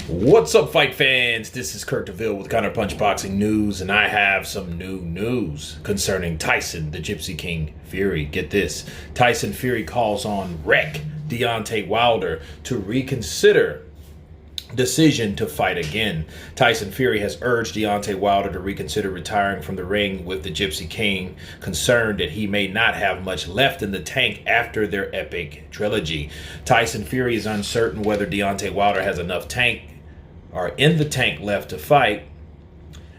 What's up, fight fans? This is Kurt DeVille with Counterpunch Boxing News, and I have some new news concerning Tyson, the Gypsy King Fury. Get this. Tyson Fury calls on wreck Deontay Wilder to reconsider decision to fight again. Tyson Fury has urged Deontay Wilder to reconsider retiring from the ring, with the Gypsy King concerned that he may not have much left in the tank after their epic trilogy. Tyson Fury is uncertain whether Deontay Wilder has enough tank or in the tank left to fight,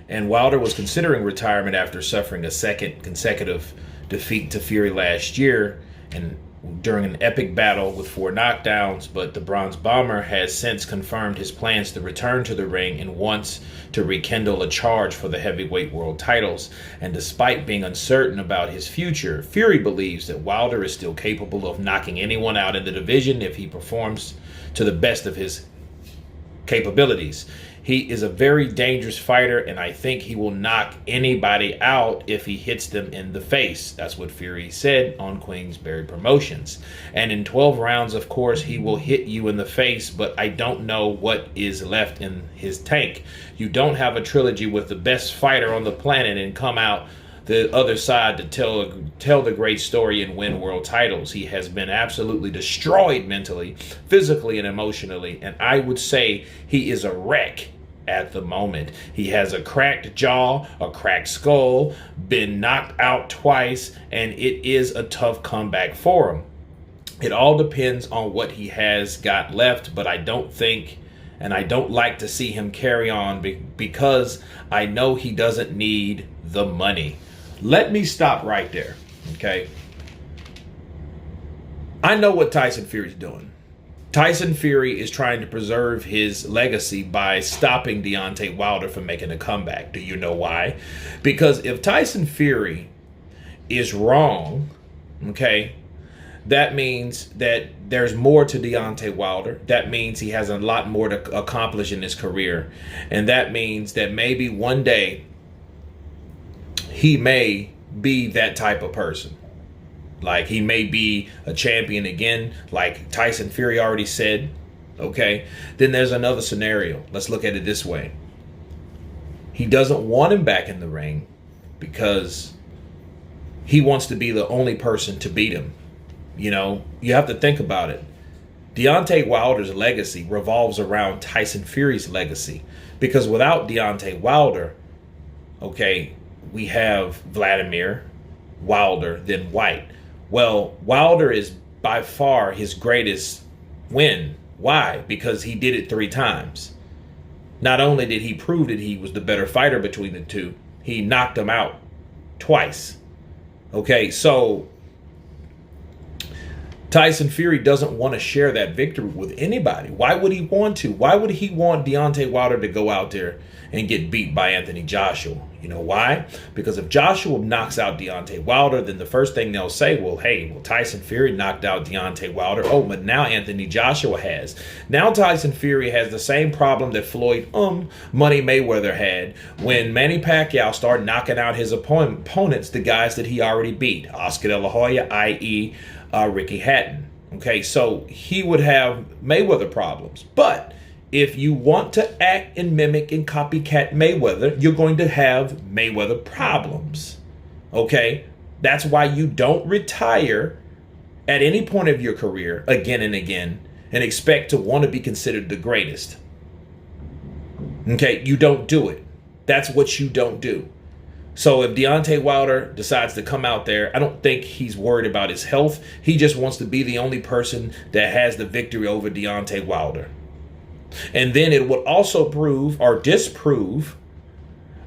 and Wilder was considering retirement after suffering a second consecutive defeat to Fury last year and during an epic battle with 4 knockdowns, but the Bronze Bomber has since confirmed his plans to return to the ring and wants to rekindle a charge for the heavyweight world titles. And despite being uncertain about his future, Fury believes that Wilder is still capable of knocking anyone out in the division if he performs to the best of his capabilities. He is a very dangerous fighter, and I think he will knock anybody out if he hits them in the face. That's what Fury said on Queensberry Promotions. And in 12 rounds, of course, he will hit you in the face, but I don't know what is left in his tank. You don't have a trilogy with the best fighter on the planet and come out the other side to tell the great story and win world titles. He has been absolutely destroyed mentally, physically, and emotionally, and I would say he is a wreck at the moment. He has a cracked jaw, a cracked skull, been knocked out twice, and it is a tough comeback for him. It all depends on what he has got left, but I don't think, and I don't like to see him carry on because I know he doesn't need the money. Let me stop right there, okay? I know what Tyson Fury's doing. Tyson Fury is trying to preserve his legacy by stopping Deontay Wilder from making a comeback. Do you know why? Because if Tyson Fury is wrong, okay, that means that there's more to Deontay Wilder. That means he has a lot more to accomplish in his career. And that means that maybe one day he may be that type of person. Like, he may be a champion again, like Tyson Fury already said, okay? Then there's another scenario. Let's look at it this way. He doesn't want him back in the ring because he wants to be the only person to beat him. You know, you have to think about it. Deontay Wilder's legacy revolves around Tyson Fury's legacy, because without Deontay Wilder, okay, we have Vladimir, Wilder, then White. Well, Wilder is by far his greatest win. Why? Because he did it 3 times. Not only did he prove that he was the better fighter between the two, he knocked him out twice. Okay, so Tyson Fury doesn't want to share that victory with anybody. Why would he want to? Why would he want Deontay Wilder to go out there and get beat by Anthony Joshua? You know why? Because if Joshua knocks out Deontay Wilder, then the first thing they'll say, well, hey, Tyson Fury knocked out Deontay Wilder. Oh, but now Anthony Joshua has. Now Tyson Fury has the same problem that Floyd Money Mayweather had when Manny Pacquiao started knocking out his opponents, the guys that he already beat. Oscar De La Hoya, i.e. Ricky Hatton. Okay, so he would have Mayweather problems. But if you want to act and mimic and copycat Mayweather, you're going to have Mayweather problems. Okay, that's why you don't retire at any point of your career again and again and expect to want to be considered the greatest. Okay, you don't do it. That's what you don't do. So if Deontay Wilder decides to come out there, I don't think he's worried about his health. He just wants to be the only person that has the victory over Deontay Wilder. And then it would also prove or disprove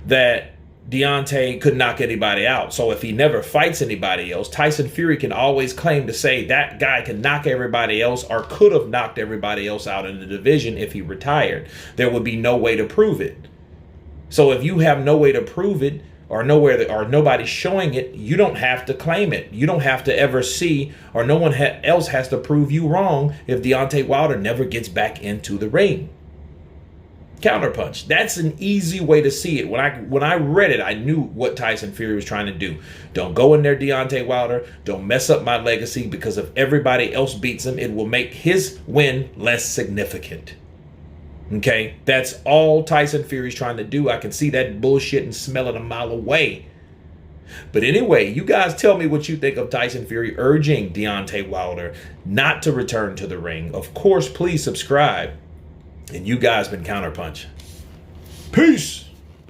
that Deontay could knock anybody out. So if he never fights anybody else, Tyson Fury can always claim to say that guy can knock everybody else or could have knocked everybody else out in the division if he retired. There would be no way to prove it. So if you have no way to prove it, or nobody's showing it, you don't have to claim it. You don't have to ever see, or no one else has to prove you wrong if Deontay Wilder never gets back into the ring. Counterpunch. That's an easy way to see it. When I read it, I knew what Tyson Fury was trying to do. Don't go in there, Deontay Wilder. Don't mess up my legacy, because if everybody else beats him, it will make his win less significant. Okay, that's all Tyson Fury's trying to do. I can see that bullshit and smell it a mile away. But anyway, you guys tell me what you think of Tyson Fury urging Deontay Wilder not to return to the ring. Of course, please subscribe. And you guys been Counterpunch. Peace.